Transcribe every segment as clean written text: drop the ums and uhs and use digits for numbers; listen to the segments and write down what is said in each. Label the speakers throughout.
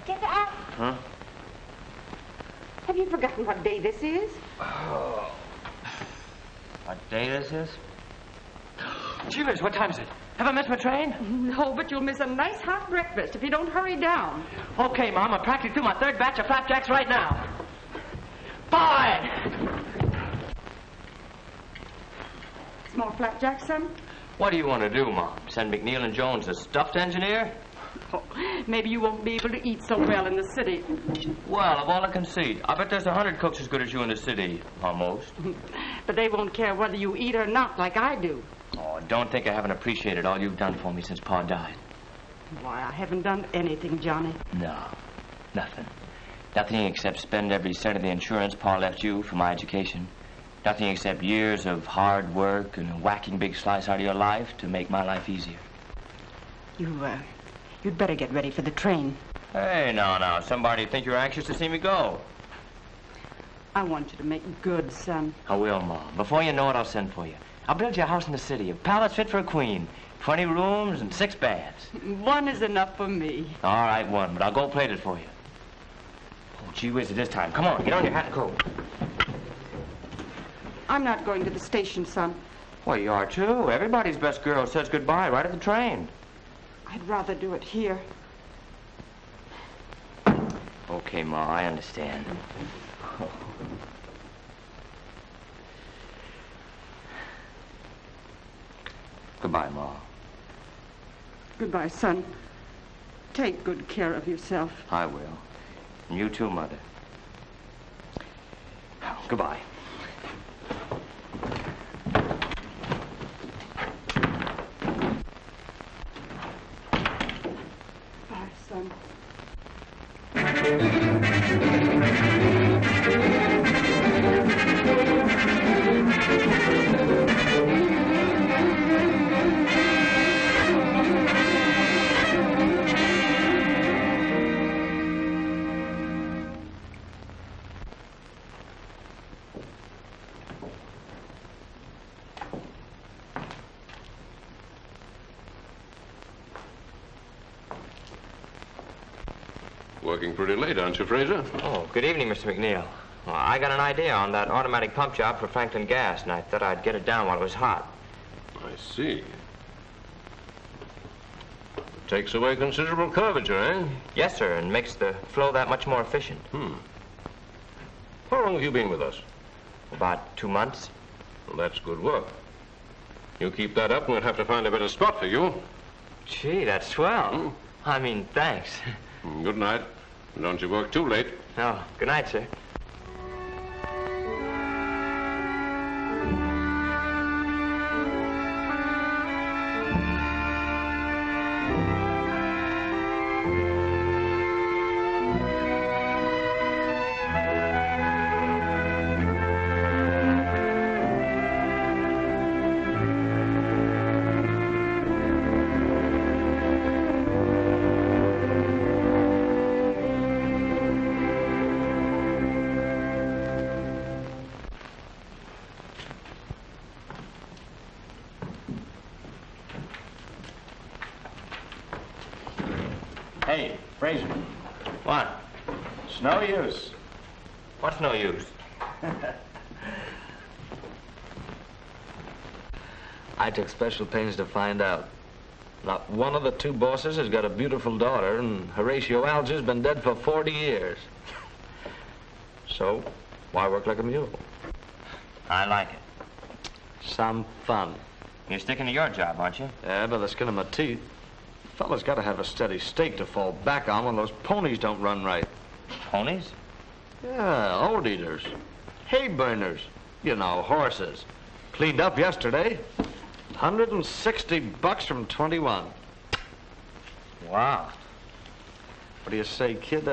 Speaker 1: Get up.
Speaker 2: Huh?
Speaker 1: Have you forgotten what day this is?
Speaker 2: Oh. What day this is?
Speaker 3: Gee whiz, what time is it? Have I missed my train?
Speaker 1: No, but you'll miss a nice hot breakfast if you don't hurry down.
Speaker 3: Okay, Mom, I'm practically through my third batch of flapjacks right now. Fine!
Speaker 1: Small flapjack, son?
Speaker 2: What do you want to do, Mom? Send McNeil and Jones a stuffed engineer?
Speaker 1: Oh, maybe you won't be able to eat so well in the city.
Speaker 2: Well, of all I can see, I bet there's 100 cooks as good as you in the city, almost.
Speaker 1: But they won't care whether you eat or not like I do.
Speaker 2: Oh, don't think I haven't appreciated all you've done for me since Pa died.
Speaker 1: Why, I haven't done anything, Johnny.
Speaker 2: No, nothing. Nothing except spend every cent of the insurance Pa left you for my education. Nothing except years of hard work and a whacking big slice out of your life to make my life easier.
Speaker 1: You'd better get ready for the train.
Speaker 2: Hey, now, somebody think you're anxious to see me go.
Speaker 1: I want you to make good, son.
Speaker 2: I will, Mom. Before you know it, I'll send for you. I'll build you a house in the city, a palace fit for a queen, 20 rooms and 6 baths.
Speaker 1: One is enough for me.
Speaker 2: All right, one, but I'll gold-plate it for you. Oh, gee whiz, it is time. Come on, get on your hat and coat.
Speaker 1: I'm not going to the station, son.
Speaker 2: Well, you are, too. Everybody's best girl says goodbye right at the train.
Speaker 1: I'd rather do it here.
Speaker 2: Okay, Ma, I understand. Goodbye, Ma.
Speaker 1: Goodbye, son. Take good care of yourself.
Speaker 2: I will. And you too, Mother. Goodbye.
Speaker 1: Bye, son.
Speaker 4: Working pretty late, aren't you, Fraser?
Speaker 2: Oh, good evening, Mr. McNeil. Well, I got an idea on that automatic pump job for Franklin Gas, and I thought I'd get it down while it was hot.
Speaker 4: I see. Takes away considerable curvature, eh?
Speaker 2: Yes, sir, and makes the flow that much more efficient.
Speaker 4: How long have you been with us?
Speaker 2: About 2 months.
Speaker 4: Well, that's good work. You keep that up, and we'll have to find a better spot for you.
Speaker 2: Gee, that's swell. I mean, thanks.
Speaker 4: Good night. Don't you work too late.
Speaker 2: Oh, good night, sir.
Speaker 5: Hey, Fraser.
Speaker 2: What?
Speaker 5: It's no use.
Speaker 2: What's no use?
Speaker 6: I took special pains to find out. Not one of the 2 bosses has got a beautiful daughter, and Horatio Alger's been dead for 40 years. So, why work like a mule?
Speaker 2: I like it.
Speaker 6: Some fun.
Speaker 2: You're sticking to your job, aren't you?
Speaker 6: Yeah, by the skin of my teeth. Fella's got to have a steady stake to fall back on when those ponies don't run right.
Speaker 2: Ponies?
Speaker 6: Yeah, old eaters. Hay burners. You know, horses. Cleaned up yesterday. $160 from 21.
Speaker 2: Wow.
Speaker 6: What do you say, kid?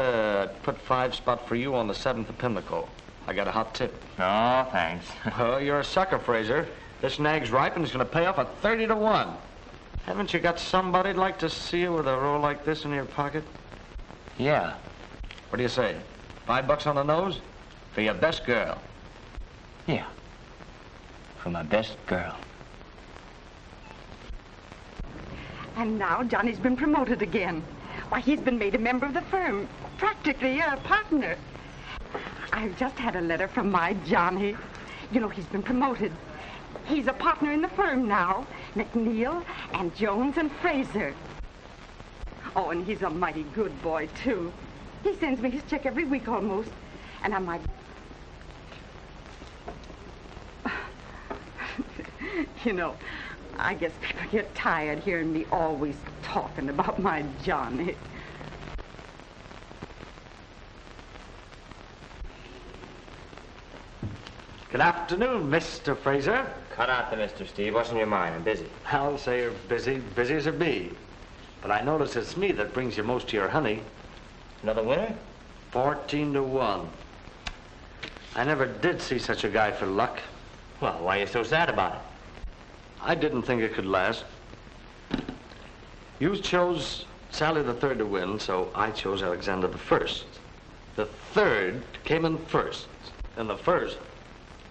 Speaker 6: Put 5 spot for you on the 7th of Pimlico. I got a hot tip.
Speaker 2: No, thanks.
Speaker 6: Oh, you're a sucker, Fraser. This nag's ripe and it's going to pay off at 30 to 1. Haven't you got somebody'd like to see you with a roll like this in your pocket?
Speaker 2: Yeah.
Speaker 6: What do you say? $5 on the nose? For your best girl.
Speaker 2: Yeah. For my best girl.
Speaker 1: And now Johnny's been promoted again. Why, he's been made a member of the firm. Practically a partner. I've just had a letter from my Johnny. You know, he's been promoted. He's a partner in the firm now. McNeil and Jones and Fraser. Oh, and he's a mighty good boy, too. He sends me his check every week almost. And I'm like... You know, I guess people get tired hearing me always talking about my Johnny.
Speaker 6: Good afternoon, Mr. Fraser.
Speaker 2: Cut out the Mr. Steve. What's on your mind? I'm busy.
Speaker 6: I'll say you're busy, busy as a bee. But I notice it's me that brings you most of your honey.
Speaker 2: Another winner?
Speaker 6: 14 to 1. I never did see such a guy for luck.
Speaker 2: Well, why are you so sad about it?
Speaker 6: I didn't think it could last. You chose Sally the Third to win, so I chose Alexander the First. The third came in first, and the first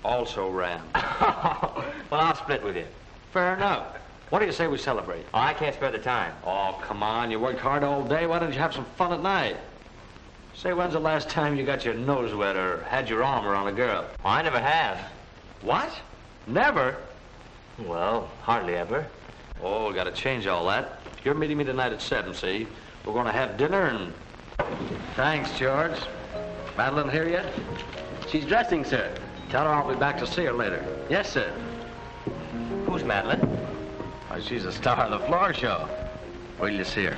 Speaker 6: also ran.
Speaker 2: Well, I'll split with you.
Speaker 6: Fair enough. What do you say we celebrate?
Speaker 2: Oh, I can't spare the time.
Speaker 6: Oh, come on. You worked hard all day. Why don't you have some fun at night? Say, when's the last time you got your nose wet or had your arm around a girl?
Speaker 2: Oh, I never have.
Speaker 6: What? Never?
Speaker 2: Well, hardly ever.
Speaker 6: Oh, we got to change all that. You're meeting me tonight at 7, see? We're going to have dinner and... Thanks, George. Meline here yet?
Speaker 3: She's dressing, sir.
Speaker 6: Tell her I'll be back to see her later.
Speaker 3: Yes, sir.
Speaker 2: Who's Meline?
Speaker 6: Why, she's a star of the floor show. Wait till you see her.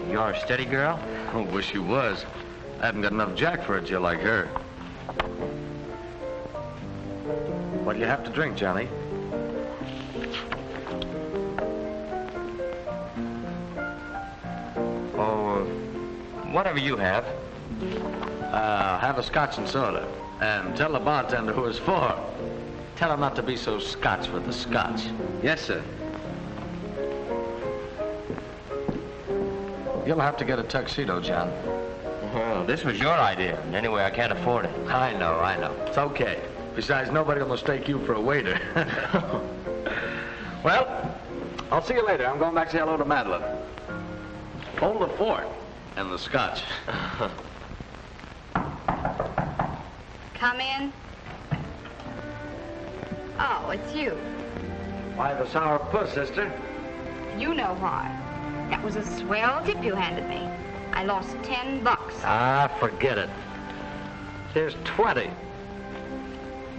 Speaker 2: You're a steady girl?
Speaker 6: Oh, wish you was. I haven't got enough jack for a Jill like her. What'll you have to drink, Johnny?
Speaker 2: Oh, whatever you have.
Speaker 6: Have a scotch and soda. And tell the bartender who it's for. Tell him not to be so Scotch with the scotch.
Speaker 3: Yes, sir.
Speaker 6: You'll have to get a tuxedo, John.
Speaker 2: Well, this was your idea. And anyway, I can't afford it.
Speaker 6: I know. It's okay. Besides, nobody will mistake you for a waiter. Well, I'll see you later. I'm going back to say hello to Meline. Hold the fort and the scotch.
Speaker 7: Come in. Oh, it's you.
Speaker 6: Why the sour puss, sister?
Speaker 7: You know why. That was a swell tip you handed me. I lost $10.
Speaker 6: Ah, forget it. Here's 20.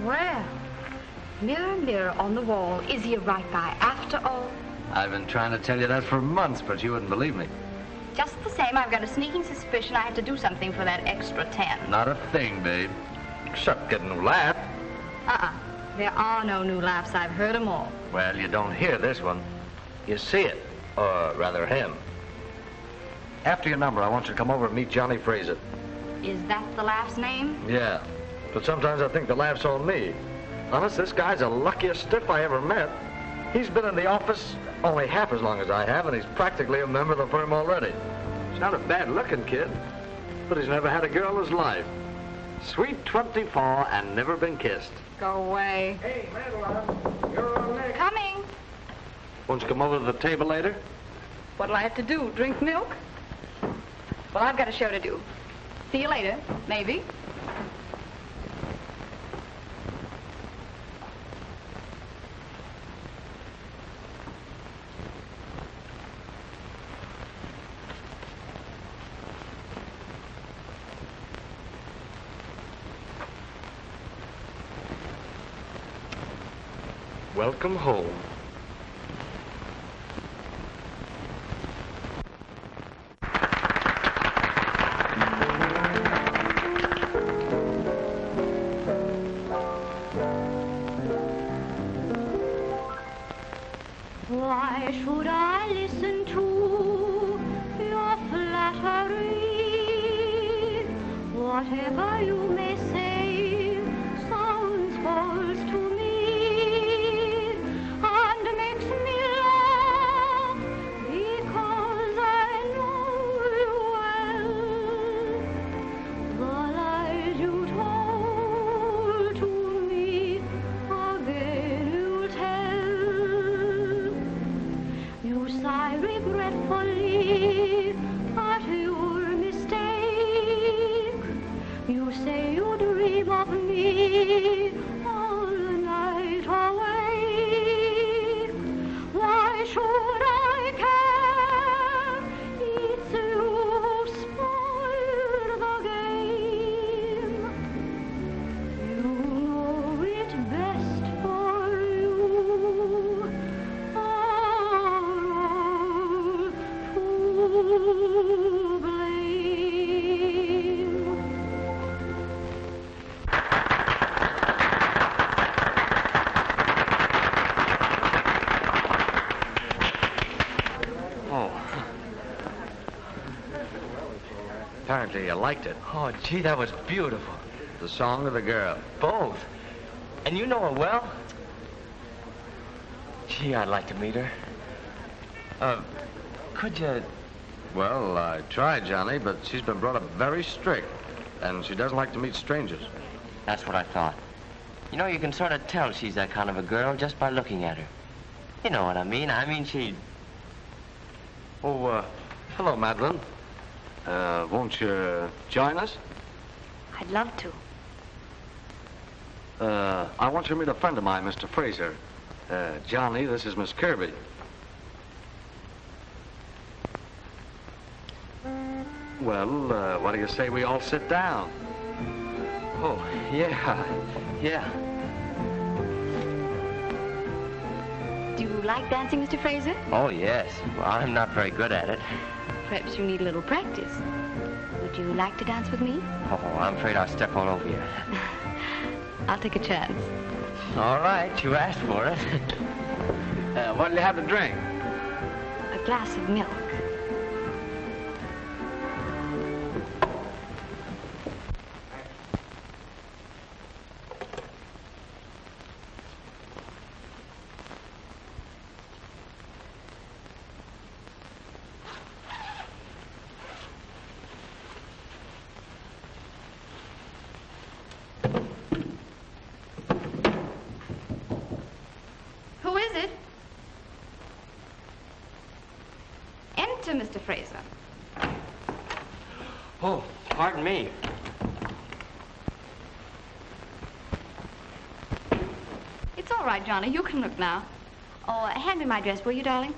Speaker 7: Well, mirror, mirror on the wall, is he a right guy after all?
Speaker 6: I've been trying to tell you that for months, but you wouldn't believe me.
Speaker 7: Just the same, I've got a sneaking suspicion I had to do something for that extra 10.
Speaker 6: Not a thing, babe. Except get a new laugh.
Speaker 7: There are no new laughs. I've heard them all.
Speaker 6: Well, you don't hear this one. You see it. Or rather, him. After your number, I want you to come over and meet Johnny Fraser.
Speaker 7: Is that the laugh's name?
Speaker 6: Yeah. But sometimes I think the laugh's on me. Honest, this guy's the luckiest stiff I ever met. He's been in the office only half as long as I have, and he's practically a member of the firm already. He's not a bad-looking kid, but he's never had a girl in his life. Sweet 24 and never been kissed.
Speaker 7: Go away.
Speaker 6: Hey, Meline, you're on next.
Speaker 7: Coming.
Speaker 6: Won't you come over to the table later?
Speaker 7: What'll I have to do, drink milk? Well, I've got a show to do. See you later, maybe.
Speaker 6: Welcome home.
Speaker 8: Why should I listen to your flattery? Whatever you may say sounds false to me and makes me laugh because I know you well. The lies you told to me again you'll tell. You sigh regretfully at your mistake. You say you dream of me all the night awake. Why should I care? It's you who spoiled the game. You know it best for you. Are all to blame.
Speaker 2: Oh.
Speaker 6: Apparently you liked it.
Speaker 2: Oh, gee, that was beautiful.
Speaker 6: The song or the girl?
Speaker 2: Both. And you know her well? Gee, I'd like to meet her. Could you...
Speaker 6: Well, I tried, Johnny, but she's been brought up very strict, and she doesn't like to meet strangers.
Speaker 2: That's what I thought. You know, you can sort of tell she's that kind of a girl just by looking at her. You know what I mean. I mean, she...
Speaker 6: Oh, hello, Meline. Won't you join us?
Speaker 7: I'd love to.
Speaker 6: I want you to meet a friend of mine, Mr. Fraser. Johnny, this is Miss Kirby. Well, what do you say we all sit down?
Speaker 2: Oh, yeah. Yeah.
Speaker 7: Do you like dancing, Mr. Fraser?
Speaker 2: Oh, yes. Well, I'm not very good at it.
Speaker 7: Perhaps you need a little practice. Would you like to dance with me?
Speaker 2: Oh, I'm afraid I'll step all over you.
Speaker 7: I'll take a chance.
Speaker 2: All right, you asked for it.
Speaker 6: What'll you have to drink?
Speaker 7: A glass of milk. Who is it? Enter, Mr. Fraser.
Speaker 2: Oh, pardon me.
Speaker 7: It's all right, Johnny. You can look now. Oh, hand me my dress, will you, darling?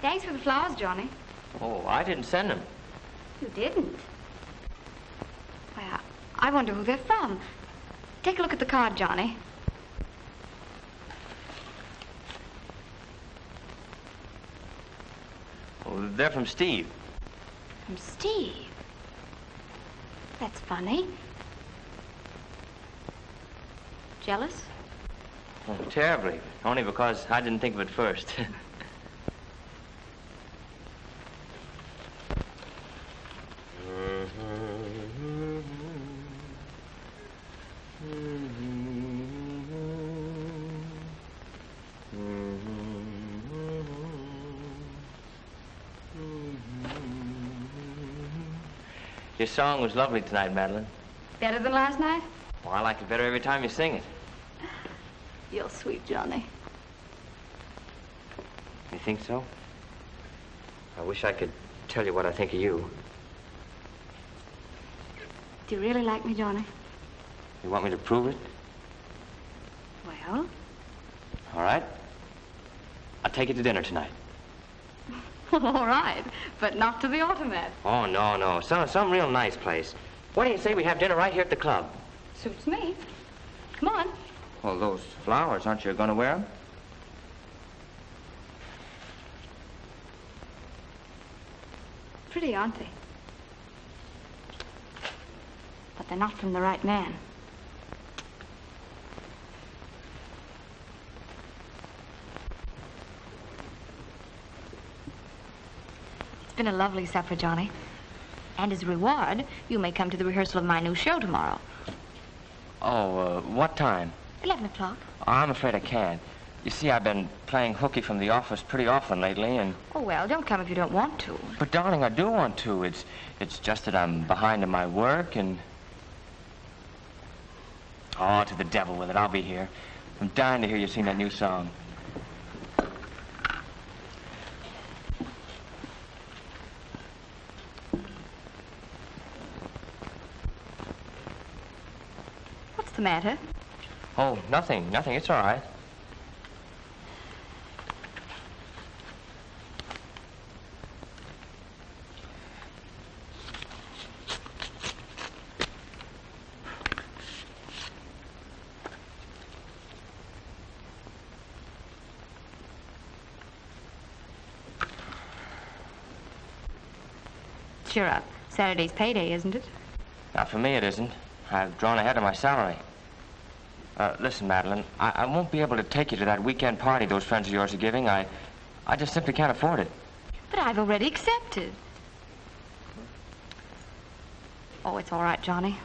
Speaker 7: Thanks for the flowers, Johnny.
Speaker 2: Oh, I didn't send them.
Speaker 7: You didn't? Why, I wonder who they're from. Take a look at the card, Johnny.
Speaker 2: Oh, they're from Steve.
Speaker 7: From Steve? That's funny. Jealous?
Speaker 2: Oh, terribly. Only because I didn't think of it first. Your song was lovely tonight, Meline.
Speaker 7: Better than last night?
Speaker 2: Well, I like it better every time you sing it.
Speaker 7: You're sweet, Johnny.
Speaker 2: You think so? I wish I could tell you what I think of you.
Speaker 7: Do you really like me, Johnny?
Speaker 2: You want me to prove it?
Speaker 7: Well?
Speaker 2: All right. I'll take you to dinner tonight.
Speaker 7: All right, but not to the automat.
Speaker 2: Oh, no. Some real nice place. What do you say we have dinner right here at the club?
Speaker 7: Suits me. Come on.
Speaker 2: Well, those flowers, aren't you going to wear them?
Speaker 7: Pretty, aren't they? But they're not from the right man. It's been a lovely supper, Johnny. And as a reward, you may come to the rehearsal of my new show tomorrow.
Speaker 2: Oh, what time?
Speaker 7: 11 o'clock.
Speaker 2: Oh, I'm afraid I can't. You see, I've been playing hooky from the office pretty often lately, and...
Speaker 7: Oh, well, don't come if you don't want to.
Speaker 2: But, darling, I do want to. It's just that I'm behind in my work, and... Oh, to the devil with it. I'll be here. I'm dying to hear you sing that new song.
Speaker 7: What's the matter?
Speaker 2: Oh, nothing. It's all right.
Speaker 7: Cheer up. Saturday's payday, isn't it?
Speaker 2: Now, for me, it isn't. I've drawn ahead of my salary. Listen, Madeline, I won't be able to take you to that weekend party those friends of yours are giving. I just simply can't afford it.
Speaker 7: But I've already accepted. Oh, it's all right, Johnny.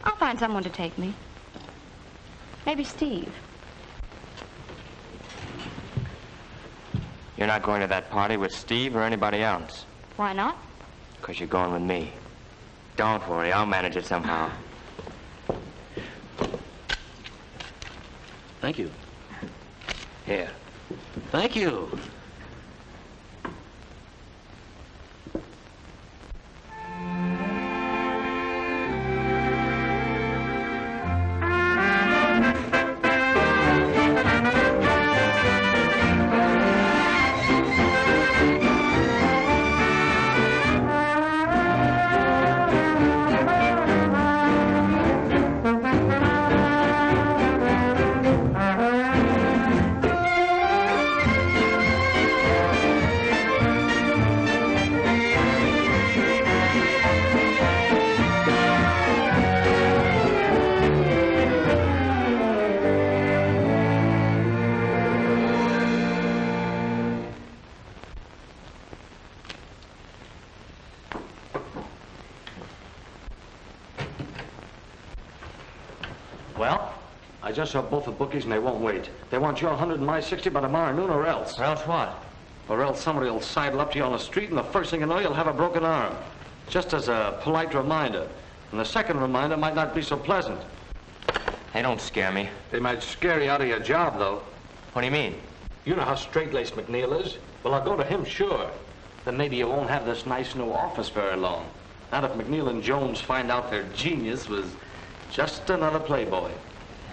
Speaker 7: I'll find someone to take me. Maybe Steve.
Speaker 2: You're not going to that party with Steve or anybody else.
Speaker 7: Why not?
Speaker 2: Because you're going with me. Don't worry, I'll manage it somehow.
Speaker 9: Thank you.
Speaker 2: Here.
Speaker 9: Thank you.
Speaker 6: Well, I just saw both the bookies and they won't wait. They want your 100 and my 60 by tomorrow noon or else.
Speaker 2: Or else what?
Speaker 6: Or else somebody will sidle up to you on the street and the first thing you know, you'll have a broken arm. Just as a polite reminder. And the second reminder might not be so pleasant.
Speaker 2: They don't scare me.
Speaker 6: They might scare you out of your job, though.
Speaker 2: What do you mean?
Speaker 6: You know how straight-laced McNeil is. Well, I'll go to him, sure. Then maybe you won't have this nice new office very long. Not if McNeil and Jones find out their genius was just another playboy.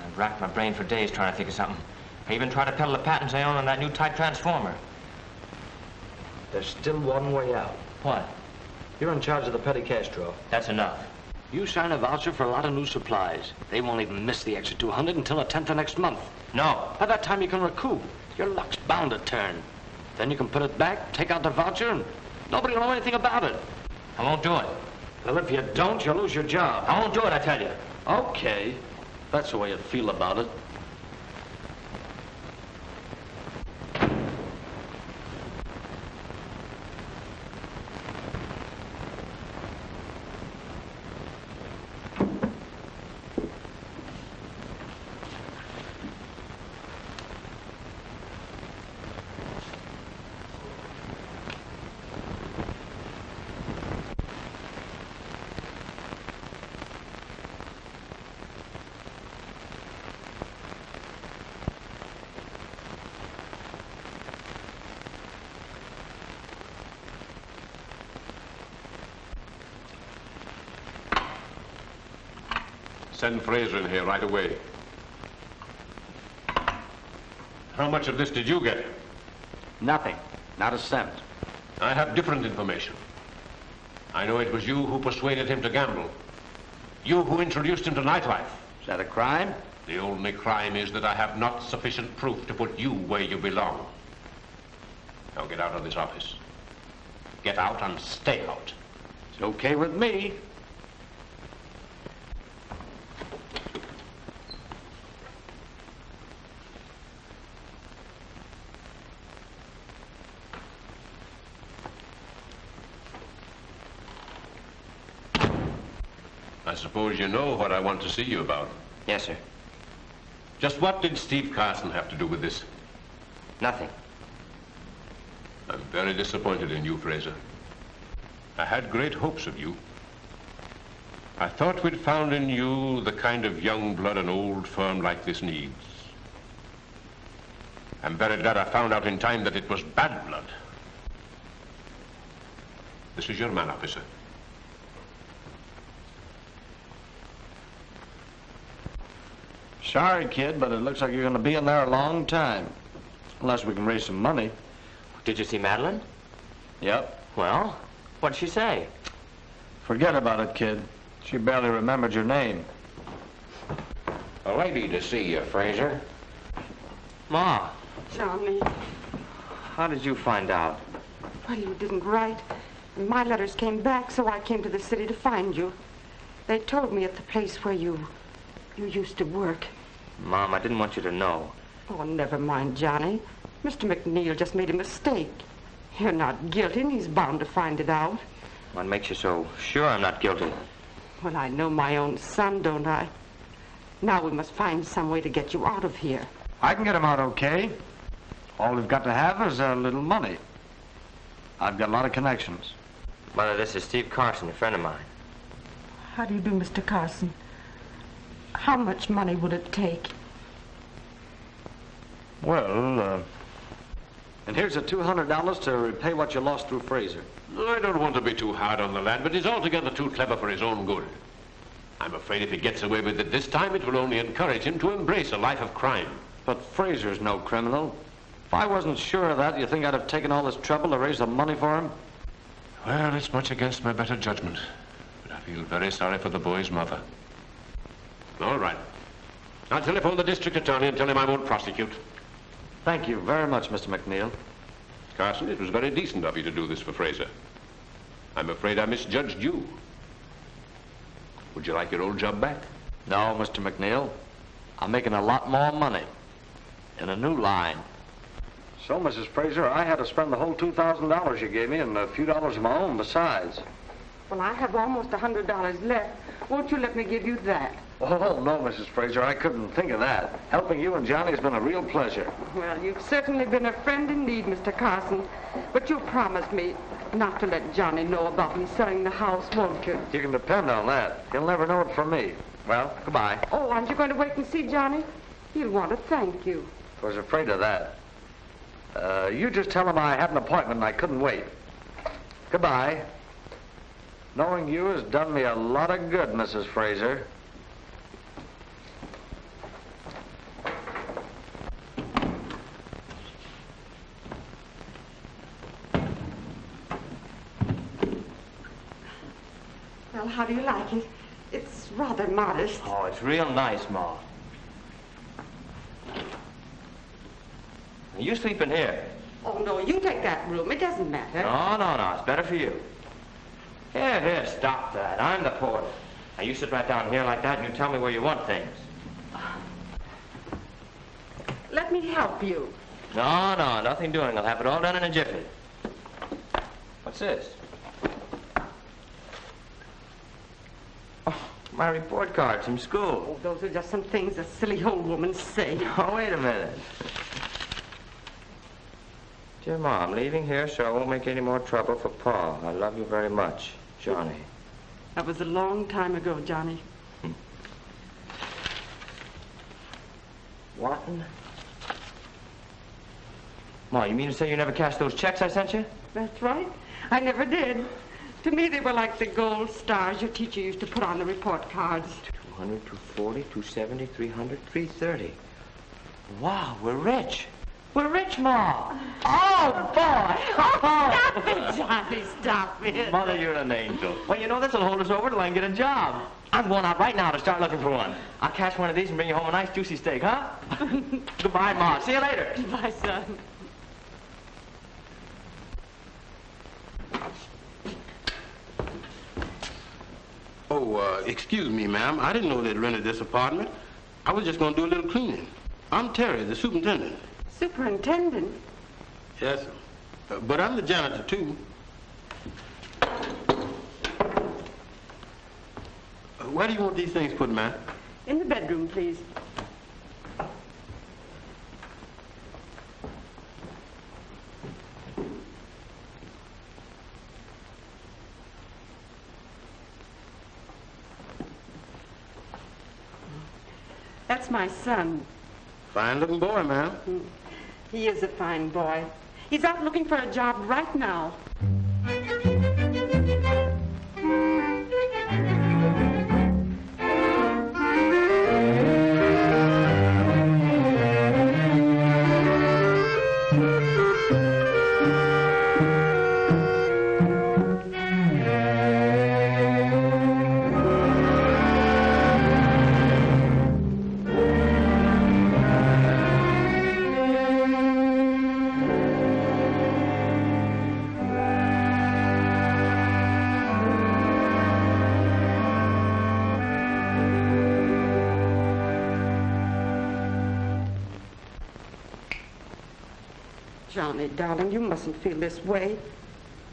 Speaker 2: I've racked my brain for days trying to think of something. I even tried to peddle the patents I own on that new type transformer.
Speaker 6: There's still one way out.
Speaker 2: What?
Speaker 6: You're in charge of the petty cash drawer.
Speaker 2: That's enough.
Speaker 6: You sign a voucher for a lot of new supplies. They won't even miss the extra 200 until the 10th of next month.
Speaker 2: No.
Speaker 6: By that time, you can recoup. Your luck's bound to turn. Then you can put it back, take out the voucher, and nobody will know anything about it.
Speaker 2: I won't do it.
Speaker 6: Well, if you don't, you'll lose your job.
Speaker 2: I won't do it, I tell you.
Speaker 6: Okay. That's the way you feel about it.
Speaker 4: Send Fraser in here right away. How much of this did you get?
Speaker 6: Nothing. Not a cent.
Speaker 4: I have different information. I know it was you who persuaded him to gamble. You who introduced him to nightlife.
Speaker 6: Is that a crime?
Speaker 4: The only crime is that I have not sufficient proof to put you where you belong. Now get out of this office. Get out and stay out.
Speaker 6: It's okay with me.
Speaker 4: I suppose you know what I want to see you about.
Speaker 2: Yes, sir.
Speaker 4: Just what did Steve Carson have to do with this?
Speaker 2: Nothing.
Speaker 4: I'm very disappointed in you, Fraser. I had great hopes of you. I thought we'd found in you the kind of young blood an old firm like this needs. I'm very glad I found out in time that it was bad blood. This is your man, officer.
Speaker 6: Sorry, kid, but it looks like you're going to be in there a long time. Unless we can raise some money.
Speaker 2: Did you see Meline?
Speaker 6: Yep.
Speaker 2: Well, what'd she say?
Speaker 6: Forget about it, kid. She barely remembered your name.
Speaker 9: A lady to see you, Fraser.
Speaker 2: Ma,
Speaker 1: Johnny,
Speaker 2: how did you find out?
Speaker 1: well, you didn't write. And my letters came back, so I came to the city to find you. They told me at the place where you used to work.
Speaker 2: Mom, I didn't want you to know.
Speaker 1: Oh, never mind, Johnny. Mr. McNeil just made a mistake. You're not guilty, and he's bound to find it out.
Speaker 2: What makes you so sure I'm not guilty?
Speaker 1: Well, I know my own son, don't I? Now we must find some way to get you out of here.
Speaker 6: I can get him out okay. All we've got to have is a little money. I've got a lot of connections.
Speaker 2: Mother, this is Steve Carson, a friend of mine.
Speaker 1: How do you do, Mr. Carson? How much money would it take?
Speaker 6: Well, and here's the $200 to repay what you lost through Fraser.
Speaker 4: I don't want to be too hard on the lad, but he's altogether too clever for his own good. I'm afraid if he gets away with it this time, it will only encourage him to embrace a life of crime.
Speaker 6: But Fraser's no criminal. If I wasn't sure of that, you think I'd have taken all this trouble to raise the money for him?
Speaker 4: Well, it's much against my better judgment, but I feel very sorry for the boy's mother. All right. I'll telephone the district attorney and tell him I won't prosecute.
Speaker 6: Thank you very much, Mr. McNeil.
Speaker 4: Carson, it was very decent of you to do this for Fraser. I'm afraid I misjudged you. Would you like your old job back?
Speaker 6: No, Mr. McNeil. I'm making a lot more money in a new line. So, Mrs. Fraser, I had to spend the whole $2,000 you gave me and a few dollars of my own besides.
Speaker 1: Well, I have almost $100 left. Won't you let me give you that?
Speaker 6: Oh, no, Mrs. Fraser, I couldn't think of that. Helping you and Johnny has been a real pleasure.
Speaker 1: Well, you've certainly been a friend in need, Mr. Carson. But you'll promise me not to let Johnny know about me selling the house, won't you?
Speaker 6: You can depend on that. He'll never know it from me. Well, goodbye.
Speaker 1: Oh, aren't you going to wait and see Johnny? He'll want to thank you.
Speaker 6: I was afraid of that. You just tell him I had an appointment and I couldn't wait. Goodbye. Knowing you has done me a lot of good, Mrs. Fraser.
Speaker 1: Well, how do you like it? It's rather modest.
Speaker 2: Oh, it's real nice, Ma. You sleep in here.
Speaker 1: Oh, no, you take that room. It doesn't matter.
Speaker 2: No. It's better for you. Here, stop that. I'm the porter. Now, you sit right down here like that and you tell me where you want things.
Speaker 1: Let me help you.
Speaker 2: No, nothing doing. I'll have it all done in a jiffy. What's this? Oh, my report cards from school.
Speaker 1: Oh, those are just some things a silly old woman say.
Speaker 2: Oh, wait a minute. Dear Ma, I'm leaving here so I won't make any more trouble for Pa. I love you very much, Johnny.
Speaker 1: That was a long time ago, Johnny.
Speaker 2: What? Ma, you mean to say you never cashed those checks I sent you?
Speaker 1: That's right. I never did. To me, they were like the gold stars your teacher used to put on the report cards.
Speaker 2: 200, 240, 270, 300, 330. Wow, we're rich. We're rich, Ma. Oh, boy.
Speaker 1: Stop it, Johnny, stop it.
Speaker 2: Mother, you're an angel. Well, you know, this'll hold us over till I can get a job. I'm going out right now to start looking for one. I'll catch one of these and bring you home a nice juicy steak, huh? Goodbye, Ma. See you later.
Speaker 1: Bye, son.
Speaker 10: Oh, excuse me, ma'am. I didn't know they'd rented this apartment. I was just going to do a little cleaning. I'm Terry, the superintendent.
Speaker 1: Superintendent?
Speaker 10: Yes, sir. But I'm the janitor, too. Where do you want these things put, ma'am?
Speaker 1: In the bedroom, please. That's my son.
Speaker 10: Fine-looking boy, ma'am.
Speaker 1: He is a fine boy. He's out looking for a job right now. Johnny, darling, you mustn't feel this way.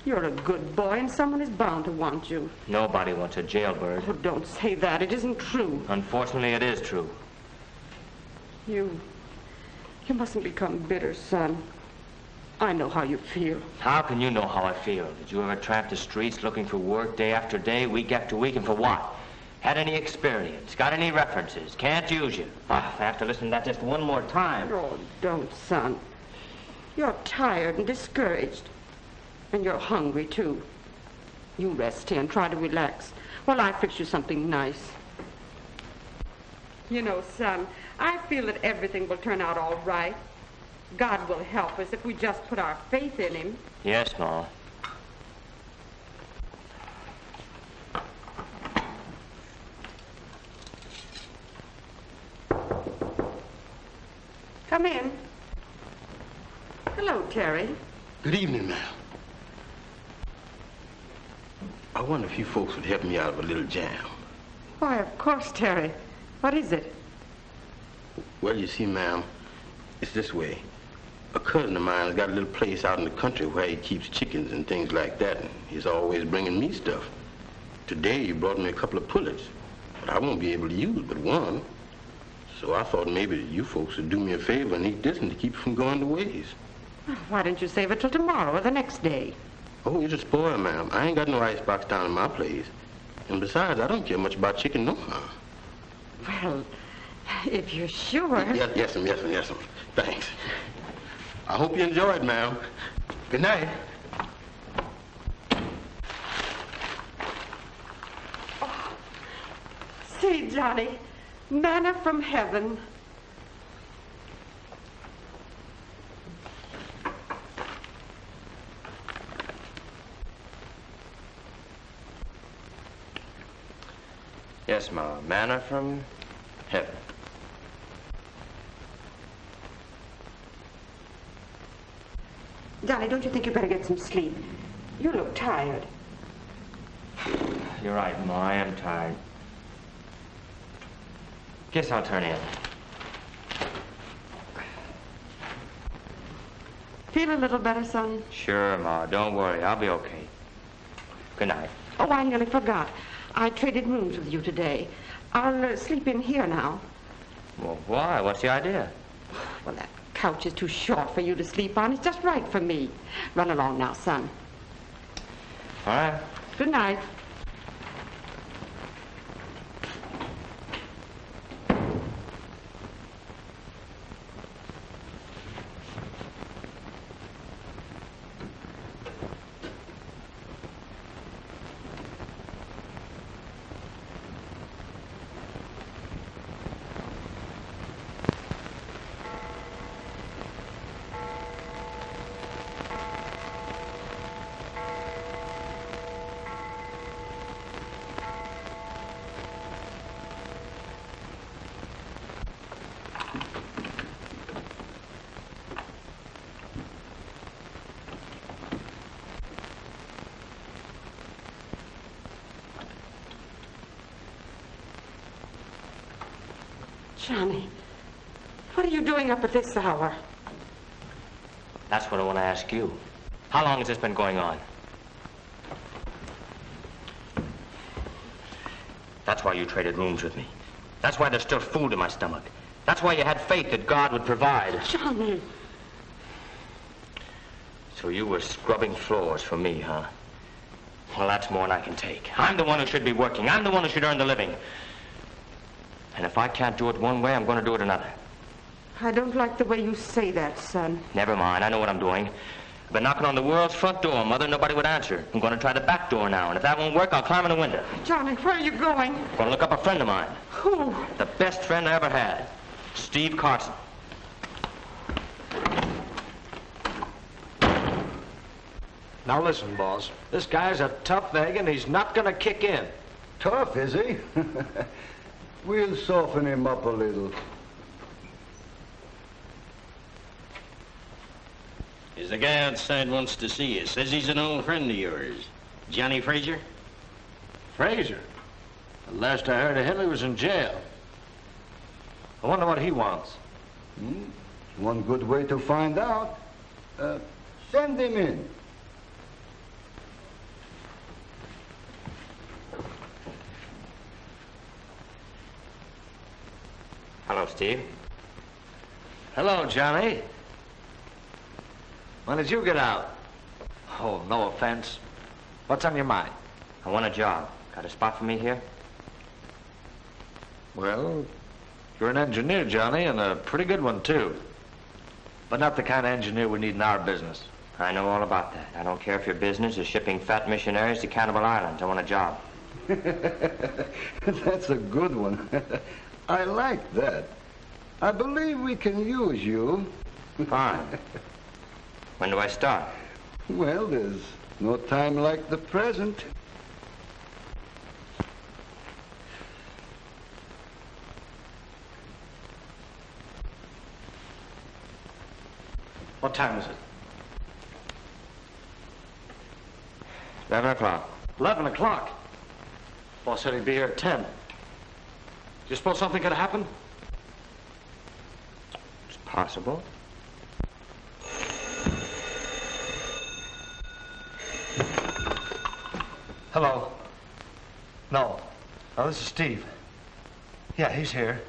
Speaker 1: You're a good boy, and someone is bound to want you.
Speaker 2: Nobody wants a jailbird.
Speaker 1: Oh, don't say that. It isn't true.
Speaker 2: Unfortunately, it is true.
Speaker 1: You mustn't become bitter, son. I know how you feel.
Speaker 2: How can you know how I feel? Did you ever tramp the streets looking for work day after day, week after week, and for what? Had any experience? Got any references? Can't use you. I have to listen to that just one more time.
Speaker 1: Oh, don't, son. You're tired and discouraged. And you're hungry, too. You rest here and try to relax while I fix you something nice. You know, son, I feel that everything will turn out all right. God will help us if we just put our faith in him.
Speaker 2: Yes, Ma.
Speaker 1: Come in. Hello, Terry.
Speaker 10: Good evening, ma'am. I wonder if you folks would help me out of a little jam.
Speaker 1: Why, of course, Terry. What is it?
Speaker 10: Well, you see, ma'am, it's this way. A cousin of mine has got a little place out in the country where he keeps chickens and things like that, and he's always bringing me stuff. Today, he brought me a couple of pullets, but I won't be able to use but one. So I thought maybe you folks would do me a favor and eat this and to keep it from going to waste.
Speaker 1: Why don't you save it till tomorrow or the next day?
Speaker 10: Oh, it'll spoil, ma'am. I ain't got no icebox down in my place. And besides, I don't care much about chicken no more.
Speaker 1: Well, if you're sure.
Speaker 10: Yes, ma'am. Thanks. I hope you enjoyed, ma'am. Good night.
Speaker 1: Oh, see, Johnny, manna from heaven.
Speaker 2: Yes, Ma. Manna from heaven.
Speaker 1: Johnny, don't you think you better get some sleep? You look tired.
Speaker 2: You're right, Ma. I am tired. Guess I'll turn in.
Speaker 1: Feel a little better, son?
Speaker 2: Sure, Ma. Don't worry. I'll be okay. Good night.
Speaker 1: Oh, I nearly forgot. I traded rooms with you today. I'll sleep in here now.
Speaker 2: Well, why? What's the idea?
Speaker 1: Well, that couch is too short for you to sleep on. It's just right for me. Run along now, son.
Speaker 2: All right.
Speaker 1: Good night. Johnny, what are you doing up at this hour?
Speaker 2: That's what I want to ask you. How long has this been going on? That's why you traded rooms with me. That's why there's still food in my stomach. That's why you had faith that God would provide.
Speaker 1: Johnny.
Speaker 2: So you were scrubbing floors for me, huh? Well, that's more than I can take. I'm the one who should be working. I'm the one who should earn the living. And if I can't do it one way, I'm going to do it another.
Speaker 1: I don't like the way you say that, son.
Speaker 2: Never mind. I know what I'm doing. I've been knocking on the world's front door, Mother. Nobody would answer. I'm going to try the back door now, and if that won't work, I'll climb in the window.
Speaker 1: Johnny, where are you going?
Speaker 2: I'm going to look up a friend of mine.
Speaker 1: Who?
Speaker 2: The best friend I ever had. Steve Carson.
Speaker 6: Now listen, boss. This guy's a tough egg, and he's not going to kick in.
Speaker 11: Tough, is he? We'll soften him up a little.
Speaker 5: There's a guy outside wants to see you. Says he's an old friend of yours. Johnny Fraser?
Speaker 6: Fraser? The last I heard of him, he was in jail. I wonder what he wants.
Speaker 11: One good way to find out. Send him in.
Speaker 2: Hello, Steve.
Speaker 6: Hello, Johnny. When did you get out? Oh, no offense. What's on your mind?
Speaker 2: I want a job. Got a spot for me here?
Speaker 6: Well, you're an engineer, Johnny, and a pretty good one, too. But not the kind of engineer we need in our business.
Speaker 2: I know all about that. I don't care if your business is shipping fat missionaries to Cannibal Islands. I want a job.
Speaker 11: That's a good one. I like that. I believe we can use you.
Speaker 2: Fine. When do I start?
Speaker 11: Well, there's no time like the present.
Speaker 6: What time is it?
Speaker 2: 11 o'clock.
Speaker 6: 11 o'clock? Boss said he'd be here at 10. Do you suppose something could happen?
Speaker 2: It's possible.
Speaker 6: Hello. No. Oh, this is Steve. Yeah, he's here.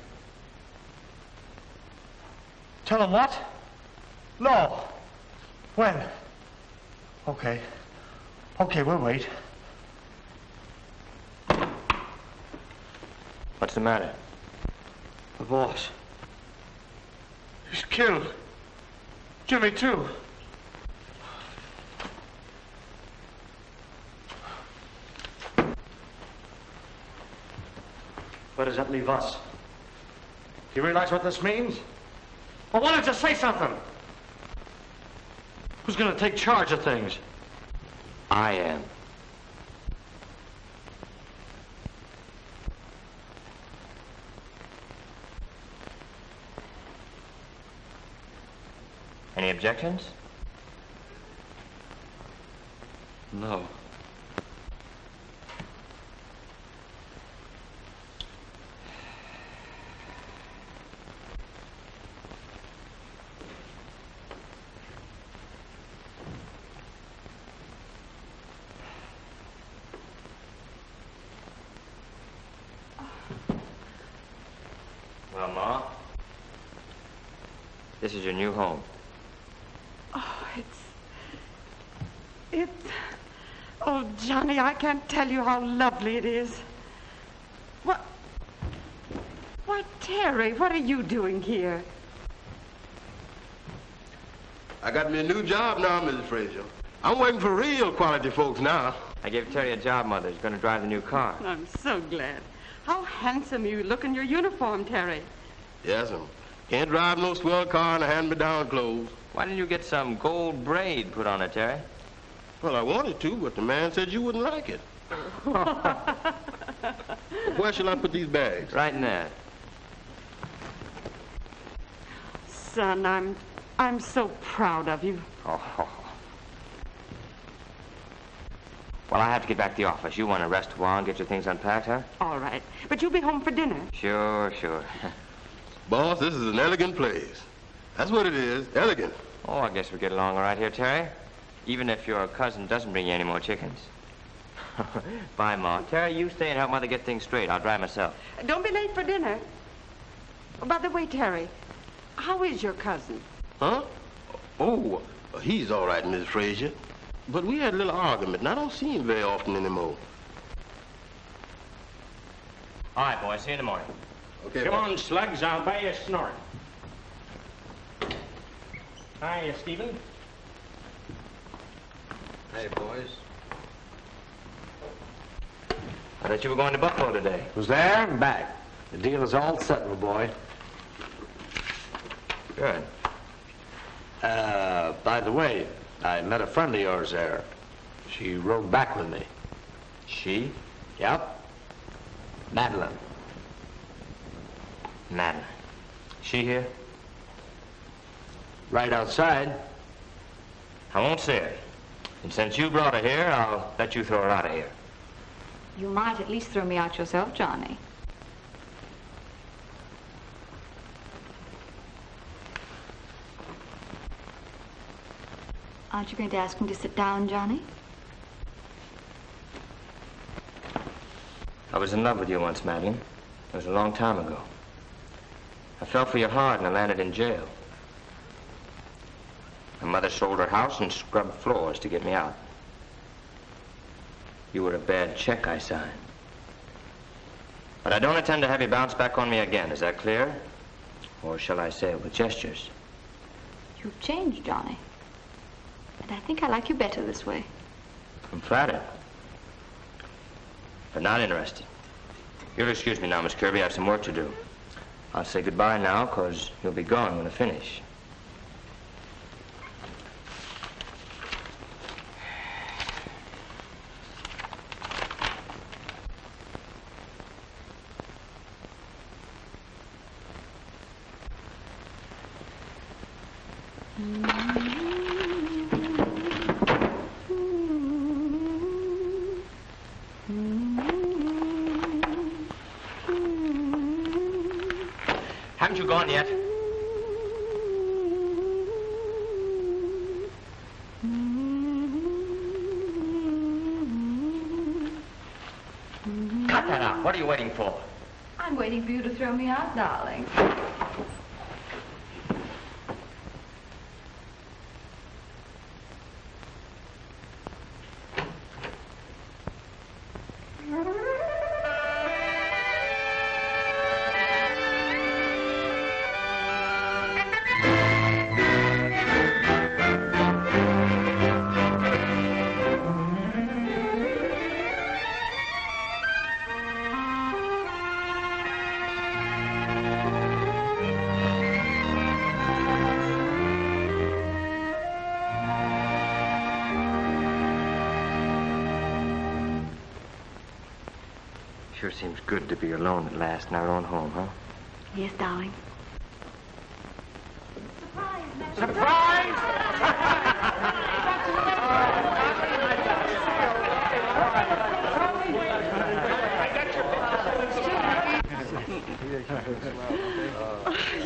Speaker 6: Tell him what? No. When? Okay. Okay, we'll wait.
Speaker 2: What's the matter?
Speaker 6: The boss. He's killed. Jimmy, too. Where does that leave us? Do you realize what this means? Well, why don't you say something? Who's going to take charge of things?
Speaker 2: I am. Any objections?
Speaker 6: No.
Speaker 2: Well, Ma, this is your new home.
Speaker 1: Oh, oh, Johnny, I can't tell you how lovely it is. Why, Terry, what are you doing here?
Speaker 10: I got me a new job now, Mrs. Fraser. I'm working for real quality folks now.
Speaker 2: I gave Terry a job, Mother. He's going to drive the new car.
Speaker 1: I'm so glad. How handsome you look in your uniform, Terry.
Speaker 10: Yes, sir. Can't drive no swell car in a hand-me-down clothes.
Speaker 2: Why didn't you get some gold braid put on it, Terry?
Speaker 10: Well, I wanted to, but the man said you wouldn't like it. Where shall I put these bags?
Speaker 2: Right in there.
Speaker 1: Son, I'm so proud of you.
Speaker 2: Oh. Well, I have to get back to the office. You want to rest a while and get your things unpacked, huh?
Speaker 1: All right. But you'll be home for dinner.
Speaker 2: Sure.
Speaker 10: Boss, this is an elegant place. That's what it is, elegant.
Speaker 2: Oh, I guess we get along all right here, Terry. Even if your cousin doesn't bring you any more chickens. Bye, Ma. Terry, you stay and help Mother get things straight. I'll drive myself.
Speaker 1: Don't be late for dinner. Oh, by the way, Terry, how is your cousin?
Speaker 10: Huh? Oh, he's all right, Miss Fraser. But we had a little argument, and I don't see him very often anymore.
Speaker 2: All right, boys. See you in the morning.
Speaker 10: Okay.
Speaker 5: Come on, slugs. I'll buy you a snort. Hiya, Stephen.
Speaker 6: Hey, boys.
Speaker 2: I thought you were going to Buffalo today.
Speaker 6: Was there and back. The deal is all set, my boy.
Speaker 2: Good.
Speaker 6: By the way, I met a friend of yours there. She rode back with me.
Speaker 2: She?
Speaker 6: Yep. Meline.
Speaker 2: Meline. She here?
Speaker 6: Right outside.
Speaker 2: I won't see her. And since you brought her here, I'll let you throw her out of here.
Speaker 7: You might at least throw me out yourself, Johnny. Aren't you going to ask him to sit down, Johnny?
Speaker 2: I was in love with you once, Meline. It was a long time ago. I fell for you hard and I landed in jail. My mother sold her house and scrubbed floors to get me out. You were a bad check I signed. But I don't intend to have you bounce back on me again. Is that clear? Or shall I say it with gestures?
Speaker 7: You've changed, Johnny. And I think I like you better this way.
Speaker 2: I'm flattered. But not interested. You'll excuse me now, Miss Kirby. I have some work to do. I'll say goodbye now, because you'll be gone when I finish. Haven't you gone yet? Cut that out. What are you waiting for?
Speaker 7: I'm waiting for you to throw me out, darling.
Speaker 2: Sure seems good to be alone at last in our own home, huh?
Speaker 7: Yes, darling.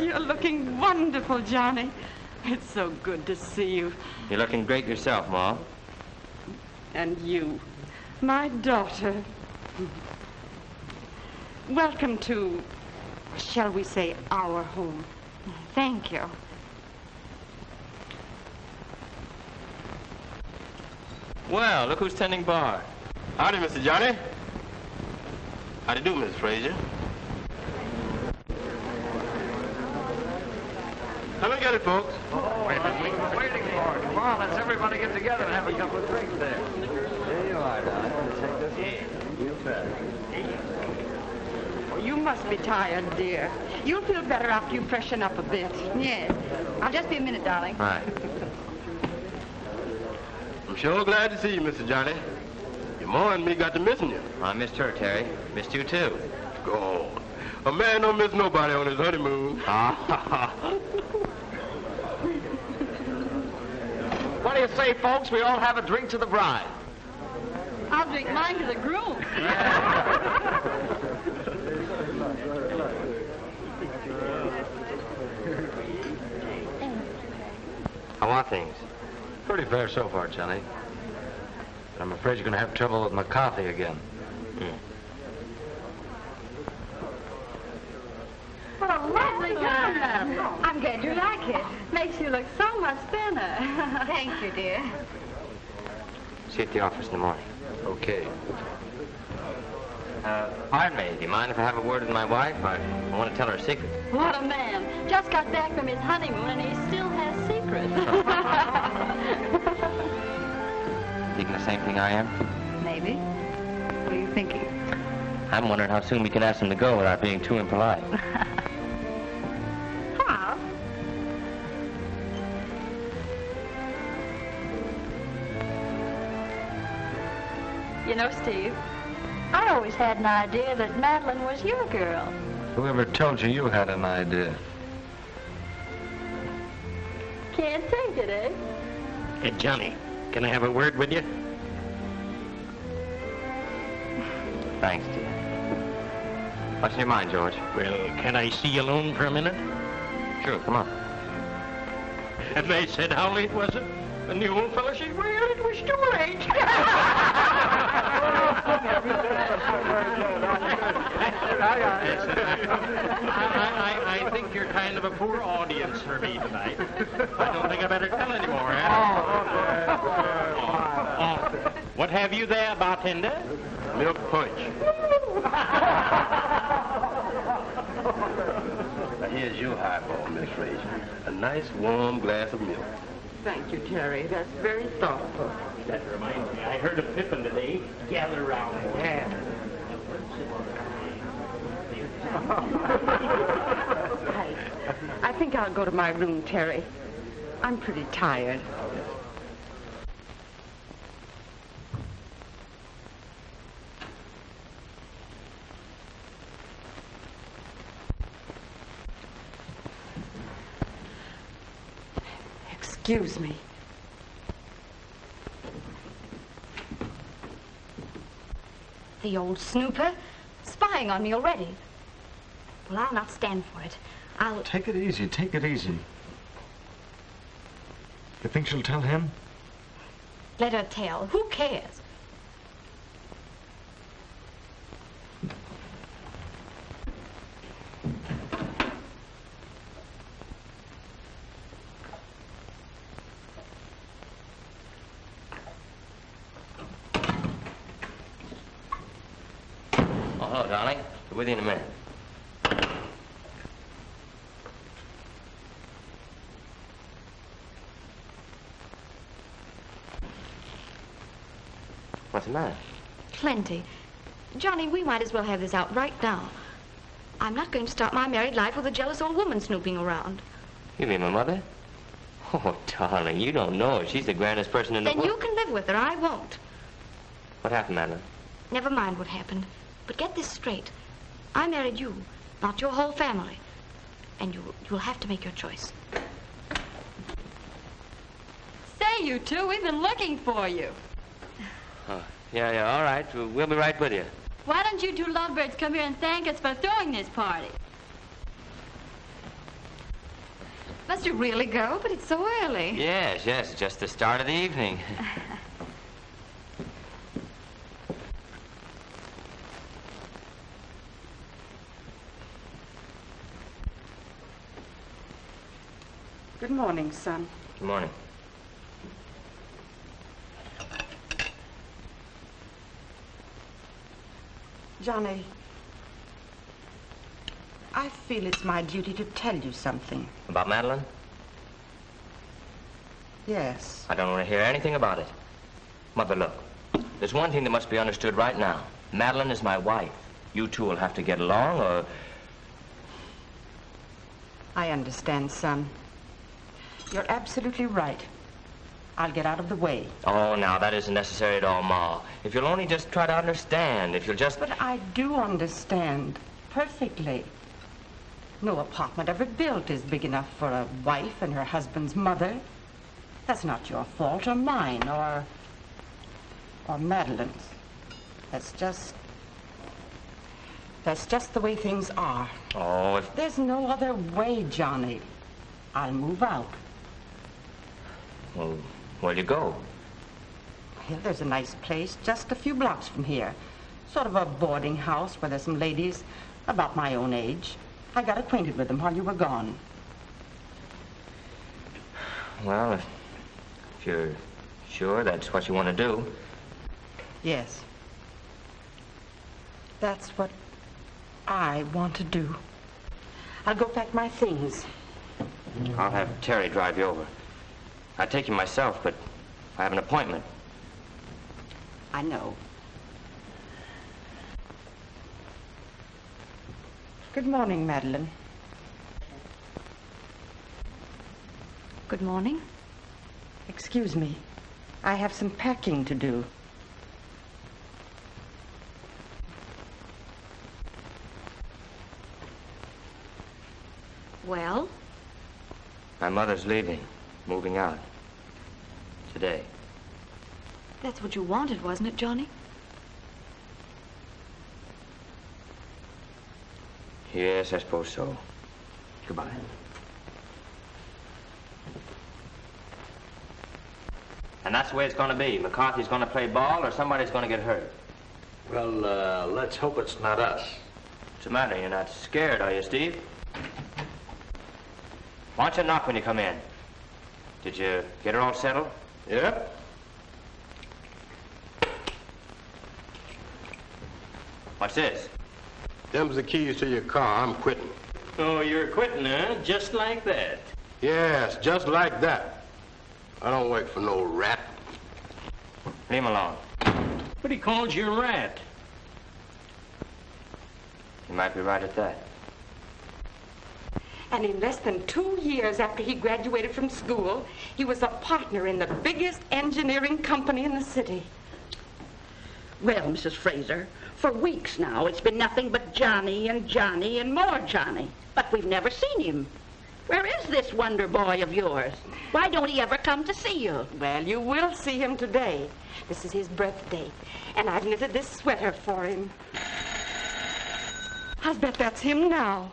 Speaker 1: You're looking wonderful, Johnny. It's so good to see you.
Speaker 2: You're looking great yourself, Ma.
Speaker 1: And you, my daughter. Welcome to, shall we say, our home. Thank you.
Speaker 2: Well, look who's tending bar.
Speaker 10: Howdy, Mr. Johnny. How do you do, Miss Fraser? Come and get it, folks.
Speaker 6: Wait a minute. We've been waiting for it. Come on, let's everybody get together and have a couple of drinks there. There you are, darling. Take this one. You bet.
Speaker 1: Oh, you must be tired, dear. You'll feel better after you freshen up a bit.
Speaker 7: Yes. I'll just be a minute, darling.
Speaker 2: All right.
Speaker 10: I'm sure glad to see you, Mr. Johnny. Your ma and me got to missing you.
Speaker 2: I missed her, Terry. Missed you, too.
Speaker 10: Go on. A man don't miss nobody on his honeymoon.
Speaker 6: What do you say, folks? We all have a drink to the bride.
Speaker 7: I'll drink mine to the groom.
Speaker 2: How are things?
Speaker 6: Pretty fair so far, Johnny. But I'm afraid you're going to have trouble with McCarthy again.
Speaker 7: What a lovely gun. I'm glad you like it. Makes you look so much thinner. Thank you, dear.
Speaker 2: See you at the office in the morning.
Speaker 6: Okay.
Speaker 2: Pardon me. Do you mind if I have a word with my wife? I want to tell her a secret.
Speaker 7: What a man. Just got back from his honeymoon and he still has secrets.
Speaker 2: Thinking the same thing I am?
Speaker 7: Maybe. What are you thinking?
Speaker 2: I'm wondering how soon we can ask him to go without being too impolite.
Speaker 7: How? You know, Steve, I always had an idea that Meline was your girl.
Speaker 6: Whoever told you you had an idea?
Speaker 7: Can't take it, eh?
Speaker 5: Hey, Johnny, can I have a word with you?
Speaker 2: Thanks, dear. What's in your mind, George?
Speaker 5: Well, can I see you alone for a minute?
Speaker 2: Sure, come on.
Speaker 5: And they said, how late was it? And the old fellow said, well, it was too late. I think you're kind of a poor audience for me tonight. I don't think I better tell anymore, What have you there, bartender?
Speaker 10: Milk punch. Now, here's your highball, Miss Fraser. A nice, warm glass of milk.
Speaker 1: Thank you, Terry. That's very thoughtful.
Speaker 5: That reminds me, I heard of Pippin today. Gather round.
Speaker 1: Yeah. I think I'll go to my room, Terry. I'm pretty tired. Excuse me.
Speaker 7: The old snooper, spying on me already. Well, I'll not stand for it. I'll...
Speaker 6: Take it easy, take it easy. You think she'll tell him?
Speaker 7: Let her tell. Who cares?
Speaker 2: Oh, hello, darling. Be with you in a minute. What's the matter?
Speaker 7: Plenty. Johnny, we might as well have this out right now. I'm not going to start my married life with a jealous old woman snooping around.
Speaker 2: You mean my mother? Oh, darling, you don't know her. She's the grandest person in the
Speaker 7: Then
Speaker 2: world.
Speaker 7: you can live with her. I won't.
Speaker 2: What happened, Madeline?
Speaker 7: Never mind what happened. But get this straight. I married you, not your whole family. And you'll have to make your choice. Say, you two, we've been looking for you.
Speaker 2: Oh, yeah, all right. We'll be right with you.
Speaker 7: Why don't you two lovebirds come here and thank us for throwing this party? Must you really go? But it's so early.
Speaker 2: Yes, just the start of the evening.
Speaker 1: Good morning, son.
Speaker 2: Good morning.
Speaker 1: Johnny, I feel it's my duty to tell you something.
Speaker 2: About Madeline?
Speaker 1: Yes.
Speaker 2: I don't want to hear anything about it. Mother, look. There's one thing that must be understood right now. Madeline is my wife. You two will have to get along, or...
Speaker 1: I understand, son. You're absolutely right. I'll get out of the way.
Speaker 2: Oh, now, that isn't necessary at all, Ma. If you'll only just try to understand, if you'll just...
Speaker 1: But I do understand perfectly. No apartment ever built is big enough for a wife and her husband's mother. That's not your fault or mine or Madeline's. That's just the way things are.
Speaker 2: Oh, if...
Speaker 1: There's no other way, Johnny. I'll move out.
Speaker 2: Well, where'll you go?
Speaker 1: Well, there's a nice place just a few blocks from here. Sort of a boarding house where there's some ladies about my own age. I got acquainted with them while you were gone.
Speaker 2: Well, if you're sure that's what you want to do.
Speaker 1: Yes. That's what I want to do. I'll go pack my things.
Speaker 2: I'll have Terry drive you over. I'd take you myself, but I have an appointment.
Speaker 1: I know. Good morning, Meline.
Speaker 7: Good morning.
Speaker 1: Excuse me. I have some packing to do.
Speaker 7: Well?
Speaker 2: My mother's leaving, moving out. Today.
Speaker 7: That's what you wanted, wasn't it, Johnny?
Speaker 2: Yes, I suppose so. Goodbye. And that's the way it's going to be. McCarthy's going to play ball or somebody's going to get hurt.
Speaker 6: Well, let's hope it's not us.
Speaker 2: What's the matter? You're not scared, are you, Steve? Why don't you knock when you come in? Did you get her all settled?
Speaker 10: Yep.
Speaker 2: What's this?
Speaker 10: Them's the keys to your car. I'm quitting.
Speaker 5: Oh, you're quitting, huh? Just like that.
Speaker 10: Yes, just like that. I don't work for no rat.
Speaker 2: Leave him alone.
Speaker 5: But he called you a rat.
Speaker 2: You might be right at that.
Speaker 1: And in less than 2 years after he graduated from school, he was a partner in the biggest engineering company in the city.
Speaker 12: Well, Mrs. Fraser, for weeks now, it's been nothing but Johnny and Johnny and more Johnny. But we've never seen him. Where is this wonder boy of yours? Why don't he ever come to see you?
Speaker 1: Well, you will see him today. This is his birthday, and I've knitted this sweater for him. I bet that's him now.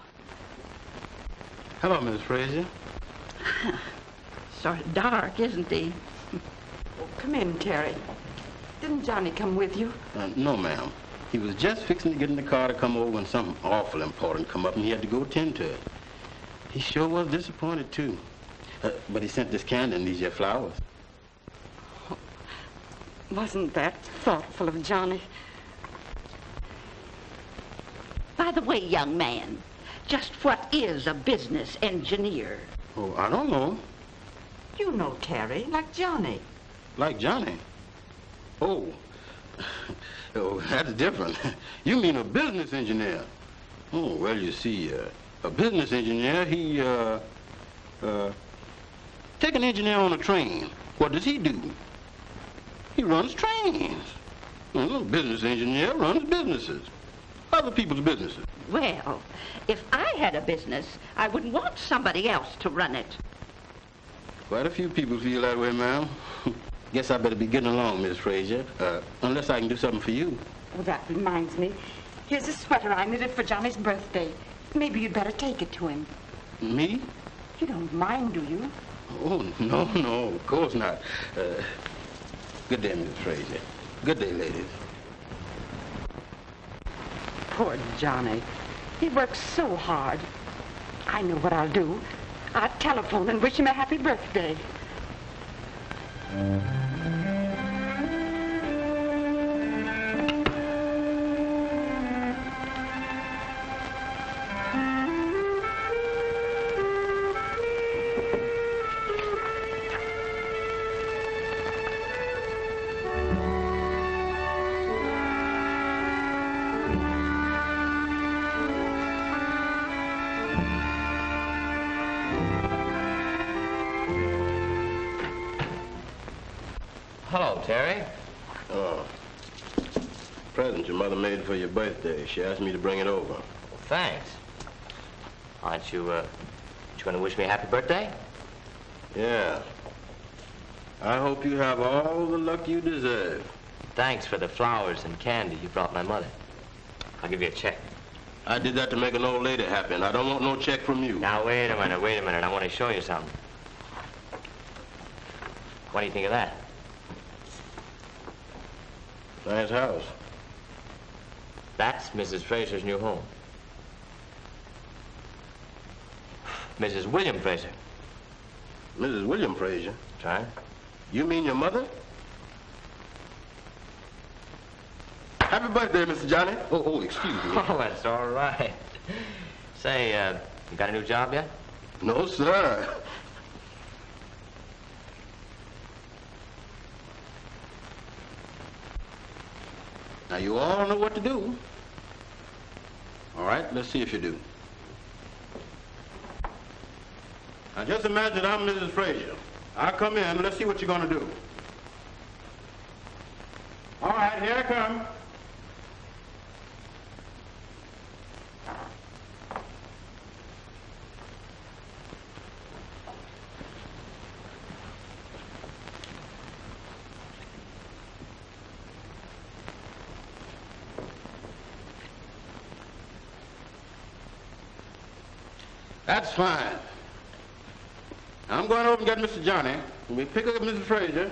Speaker 10: Hello, Mrs. Fraser.
Speaker 12: Sort of dark, isn't he?
Speaker 1: Oh, come in, Terry. Didn't Johnny come with you?
Speaker 10: No, ma'am. He was just fixing to get in the car to come over when something awful important come up and he had to go tend to it. He sure was disappointed, too. But he sent this candy and these here flowers.
Speaker 1: Oh, wasn't that thoughtful of Johnny?
Speaker 12: By the way, young man, just what is a business engineer?
Speaker 10: Oh, I don't know.
Speaker 1: You know Terry, like Johnny.
Speaker 10: Like Johnny? Oh. Oh, that's different. You mean a business engineer? Oh, well, you see, a business engineer, he, take an engineer on a train. What does he do? He runs trains. Well, a business engineer runs businesses. Other people's businesses.
Speaker 12: Well, if I had a business, I wouldn't want somebody else to run it.
Speaker 10: Quite a few people feel that way, ma'am. Guess I better be getting along, Miss Fraser, unless I can do something for you.
Speaker 1: Oh, that reminds me. Here's a sweater I knitted for Johnny's birthday. Maybe you'd better take it to him.
Speaker 10: Me?
Speaker 1: You don't mind, do you?
Speaker 10: Oh, no, of course not. Good day, Miss Fraser. Good day, ladies.
Speaker 1: Poor Johnny. He works so hard. I know what I'll do. I'll telephone and wish him a happy birthday.
Speaker 2: Hello, Terry.
Speaker 10: Oh. Present your mother made for your birthday. She asked me to bring it over.
Speaker 2: Well, thanks. Aren't you going to wish me a happy birthday?
Speaker 10: Yeah. I hope you have all the luck you deserve.
Speaker 2: Thanks for the flowers and candy you brought my mother. I'll give you a check.
Speaker 10: I did that to make an old lady happy, and I don't want no check from you.
Speaker 2: Now, wait a minute. I want to show you something. What do you think of that?
Speaker 10: Nice house.
Speaker 2: That's Mrs. Fraser's new home. Mrs. William Fraser.
Speaker 10: Mrs. William Fraser?
Speaker 2: That's right.
Speaker 10: You mean your mother? Happy birthday, Mr. Johnny. Oh, excuse me.
Speaker 2: Oh, that's all right. Say, you got a new job yet?
Speaker 10: No, sir. Now, you all know what to do. All right, let's see if you do. Now, just imagine I'm Mrs. Fraser. I'll come in. Let's see what you're going to do. All right, here I come. That's fine. I'm going over and get Mr. Johnny, and we pick up Mrs. Fraser,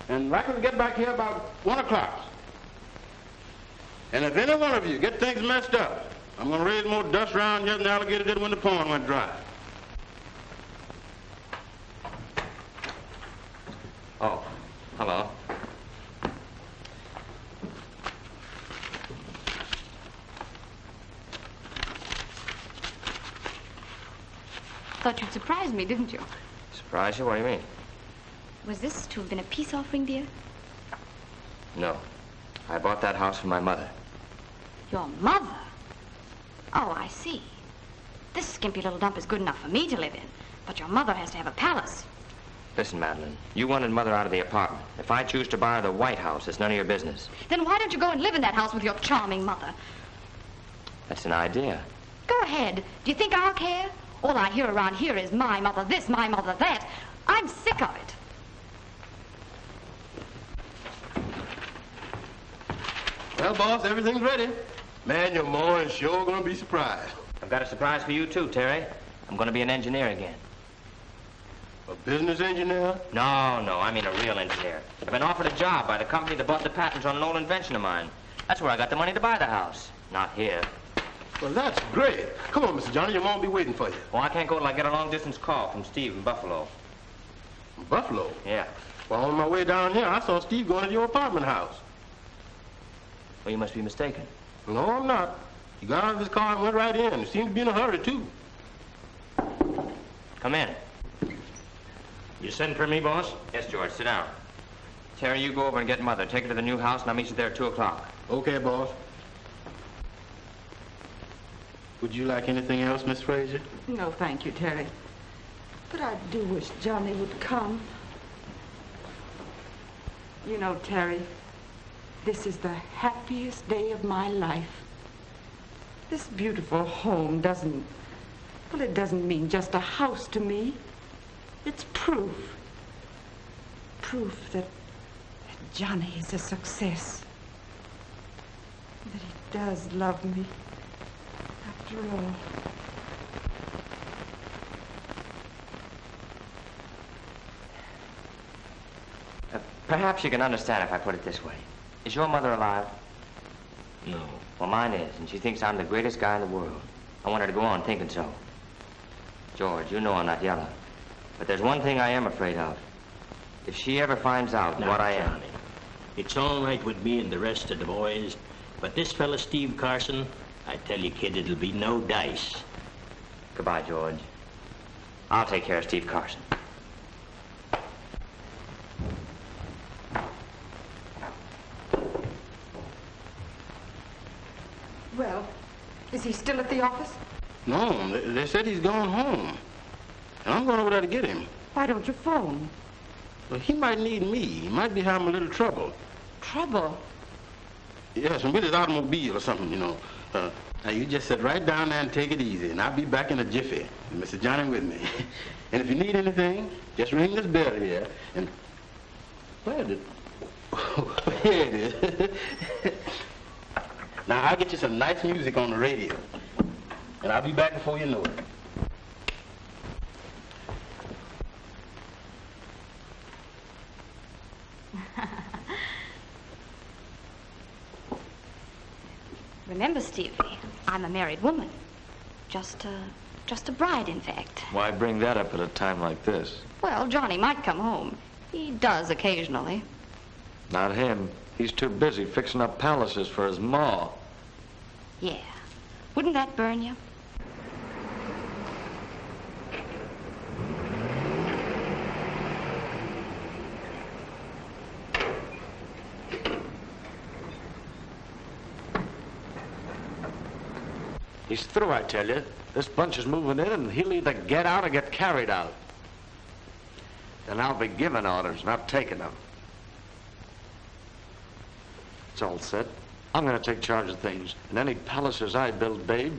Speaker 10: and likely to get back here about 1 o'clock. And if any one of you get things messed up, I'm going to raise more dust around here than the alligator did when the pond went dry.
Speaker 2: Oh, hello.
Speaker 7: Thought you'd surprise me, didn't you?
Speaker 2: Surprise you? What do you mean?
Speaker 7: Was this to have been a peace offering, dear?
Speaker 2: No. I bought that house for my mother.
Speaker 7: Your mother? Oh, I see. This skimpy little dump is good enough for me to live in, but your mother has to have a palace.
Speaker 2: Listen, Meline, you wanted Mother out of the apartment. If I choose to buy her the White House, it's none of your business.
Speaker 7: Then why don't you go and live in that house with your charming mother?
Speaker 2: That's an idea.
Speaker 7: Go ahead. Do you think I'll care? All I hear around here is my mother this, my mother that. I'm sick of it.
Speaker 10: Well, boss, everything's ready. Man, your ma is sure gonna be surprised.
Speaker 2: I've got a surprise for you, too, Terry. I'm going to be an engineer again.
Speaker 10: A business engineer?
Speaker 2: No, I mean a real engineer. I've been offered a job by the company that bought the patents on an old invention of mine. That's where I got the money to buy the house. Not here.
Speaker 10: Well, that's great. Come on, Mr. Johnny, your mom will be waiting for you.
Speaker 2: Well, I can't go till I get a long-distance call from Steve in Buffalo.
Speaker 10: Buffalo?
Speaker 2: Yeah.
Speaker 10: Well, on my way down here, I saw Steve going to your apartment house.
Speaker 2: Well, you must be mistaken.
Speaker 10: No, I'm not. He got out of his car and went right in. He seemed to be in a hurry, too.
Speaker 2: Come in.
Speaker 5: You sent for me, boss?
Speaker 2: Yes, George, sit down. Terry, you go over and get Mother. Take her to the new house, and I'll meet you there at 2 o'clock.
Speaker 10: Okay, boss. Would you like anything else, Miss Fraser?
Speaker 1: No, thank you, Terry. But I do wish Johnny would come. You know, Terry, this is the happiest day of my life. This beautiful home doesn't mean just a house to me. It's proof. Proof that Johnny is a success. That he does love me. After all.
Speaker 2: Perhaps you can understand if I put it this way. Is your mother alive?
Speaker 5: No.
Speaker 2: Well, mine is, and she thinks I'm the greatest guy in the world. I want her to go on thinking so. George, you know I'm not yellow. But there's one thing I am afraid of. If she ever finds out what I am...
Speaker 5: Johnny, it's all right with me and the rest of the boys, but this fella, Steve Carson, I tell you, kid, it'll be no dice.
Speaker 2: Goodbye, George. I'll take care of Steve Carson.
Speaker 1: Well, is he still at the office?
Speaker 10: No, they said he's gone home. And I'm going over there to get him.
Speaker 1: Why don't you phone?
Speaker 10: Well, he might need me. He might be having a little trouble.
Speaker 1: Trouble?
Speaker 10: Yes, with his automobile or something, you know. Now, you just sit right down there and take it easy, and I'll be back in a jiffy. And Mr. Johnny with me. And if you need anything, just ring this bell here, and... Where did... Here it is. Now, I'll get you some nice music on the radio. And I'll be back before you know it.
Speaker 7: Remember, Stevie, I'm a married woman. Just a bride, in fact.
Speaker 6: Why bring that up at a time like this?
Speaker 7: Well, Johnny might come home. He does occasionally.
Speaker 6: Not him. He's too busy fixing up palaces for his ma.
Speaker 7: Yeah. Wouldn't that burn you?
Speaker 6: He's through, I tell you. This bunch is moving in, and he'll either get out or get carried out. Then I'll be giving orders, not taking them. It's all set. I'm going to take charge of things. And any palaces I build, babe,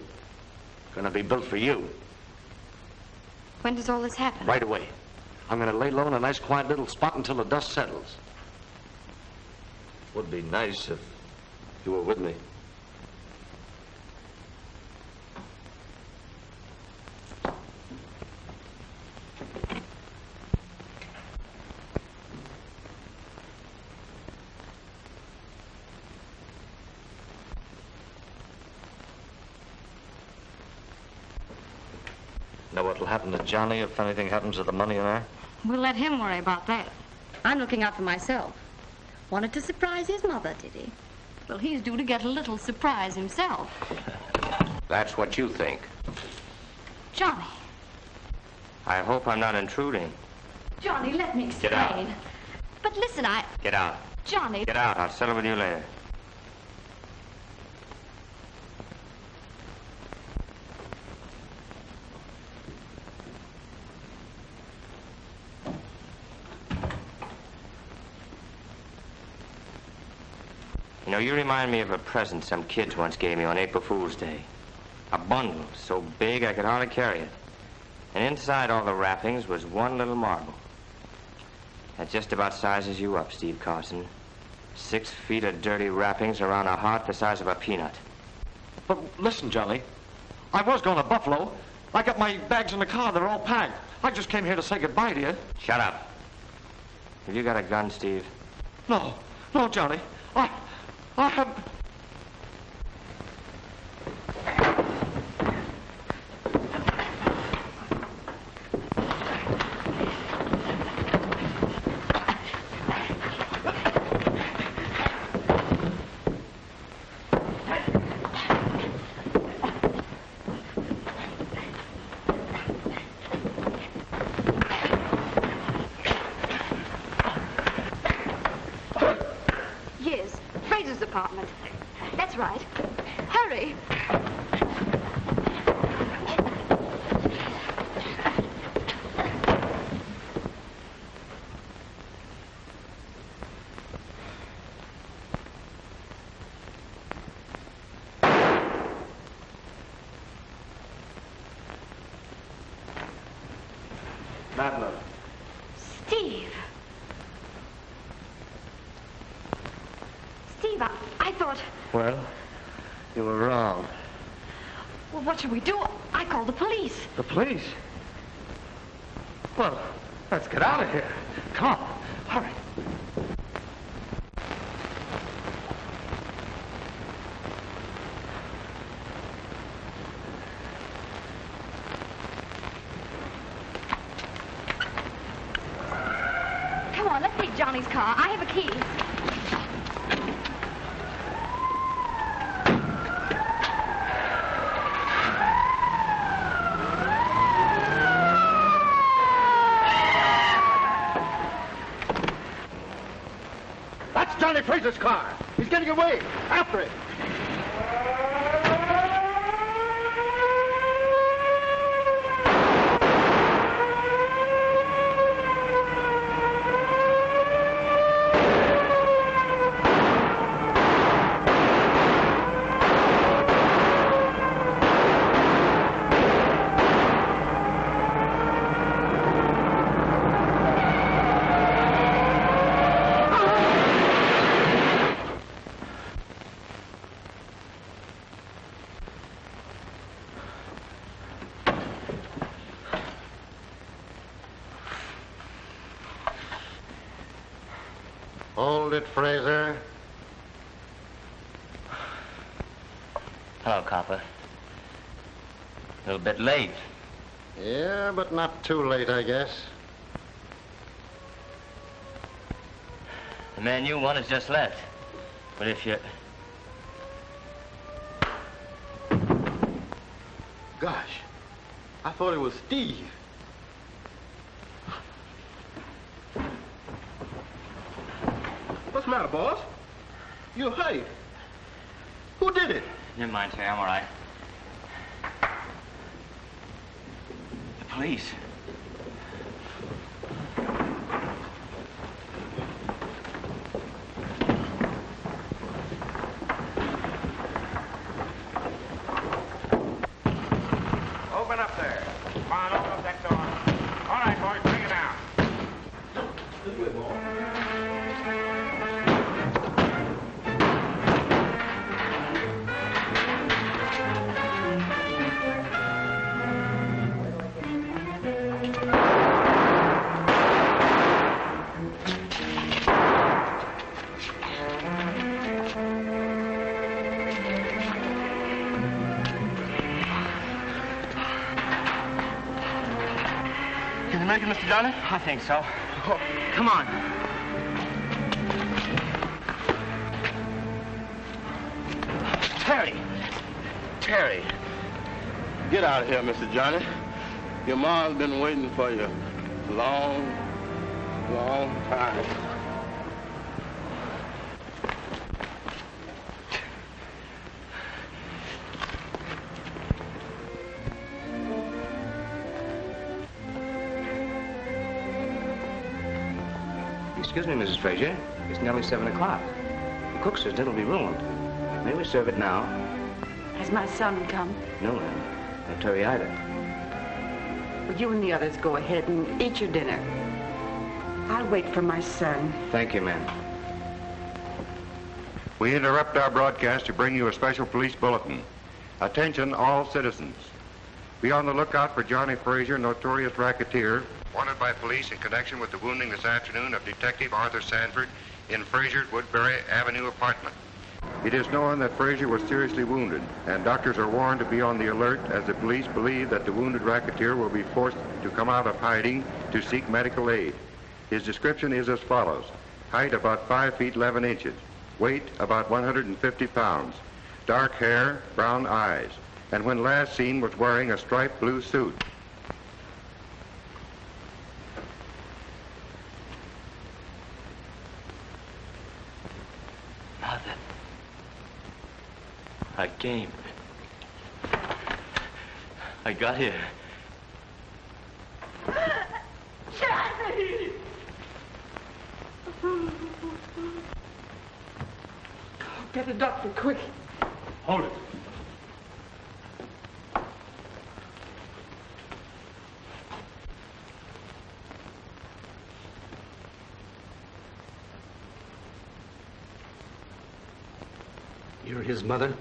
Speaker 6: going to be built for you.
Speaker 7: When does all this happen?
Speaker 6: Right away. I'm going to lay low in a nice, quiet little spot until the dust settles. Would be nice if you were with me. Know what'll happen to Johnny if anything happens to the money in there?
Speaker 7: We'll let him worry about that. I'm looking out for myself. Wanted to surprise his mother, did he? Well, he's due to get a little surprise himself.
Speaker 9: That's what you think.
Speaker 7: Johnny.
Speaker 2: I hope I'm not intruding.
Speaker 7: Johnny, let me explain.
Speaker 2: Get out.
Speaker 7: But listen,
Speaker 2: Get out.
Speaker 7: Johnny.
Speaker 2: Get out. I'll settle with you later. You know, you remind me of a present some kids once gave me on April Fool's Day. A bundle so big I could hardly carry it. And inside all the wrappings was one little marble. That just about sizes you up, Steve Carson. 6 feet of dirty wrappings around a heart the size of a peanut.
Speaker 6: But listen, Johnny. I was going to Buffalo. I got my bags in the car. They're all packed. I just came here to say goodbye to you.
Speaker 2: Shut up. Have you got a gun, Steve?
Speaker 6: No, Johnny. I haven't.
Speaker 7: Yes, Fraser's apartment. That's right. Hurry.
Speaker 6: Madeline.
Speaker 7: Steve. Steve, I thought...
Speaker 6: Well, you were wrong.
Speaker 7: Well, what should we do? I called the police.
Speaker 6: The police? Well, let's get out of here. Come on, hurry.
Speaker 7: Come on, let's take Johnny's car. I have a key.
Speaker 6: Johnny Fraser's car. He's getting away. After it.
Speaker 11: Hold it, Fraser.
Speaker 2: Hello, copper. A little bit late.
Speaker 11: Yeah, but not too late, I guess.
Speaker 2: The man you want has just left. But if you...
Speaker 10: Gosh, I thought it was Steve. What's the matter, boss? You're hurt. Who did it?
Speaker 2: Never mind, Terry. I'm all right. The police.
Speaker 9: Open up there. Come on, open up that door. All right, boys, bring it down.
Speaker 10: This way, boss.
Speaker 2: Can you make it, Mr. Johnny? I think so. Oh, come on. Terry. Terry.
Speaker 10: Get out of here, Mr. Johnny. Your mom's been waiting for you a long, long time.
Speaker 3: Excuse me, Mrs. Fraser. It's nearly 7 o'clock. The cook says dinner'll be ruined. May we serve it now?
Speaker 1: Has my son come?
Speaker 3: No, ma'am. No Terry either.
Speaker 1: Well, you and the others go ahead and eat your dinner. I'll wait for my son.
Speaker 3: Thank you, ma'am.
Speaker 13: We interrupt our broadcast to bring you a special police bulletin. Attention, all citizens. Be on the lookout for Johnny Fraser, notorious racketeer, wanted by police in connection with the wounding this afternoon of Detective Arthur Sanford in Fraser's Woodbury Avenue apartment. It is known that Fraser was seriously wounded, and doctors are warned to be on the alert as the police believe that the wounded racketeer will be forced to come out of hiding to seek medical aid. His description is as follows: height about 5 feet 11 inches, weight about 150 pounds, dark hair, brown eyes, and when last seen was wearing a striped blue suit.
Speaker 2: Mother. I came. I got here.
Speaker 1: Johnny! Get a doctor, quick.
Speaker 3: Hold it. You're his mother?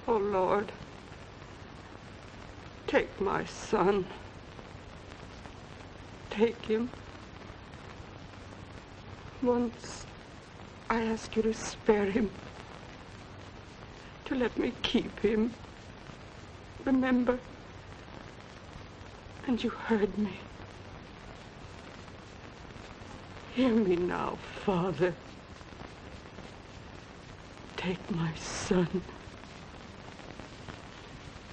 Speaker 1: Oh, Lord, take my son. Take him. Once I asked you to spare him, to let me keep him. Remember? And you heard me. Hear me now, Father. Take my son.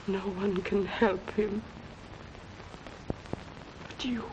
Speaker 1: No one can help him but you.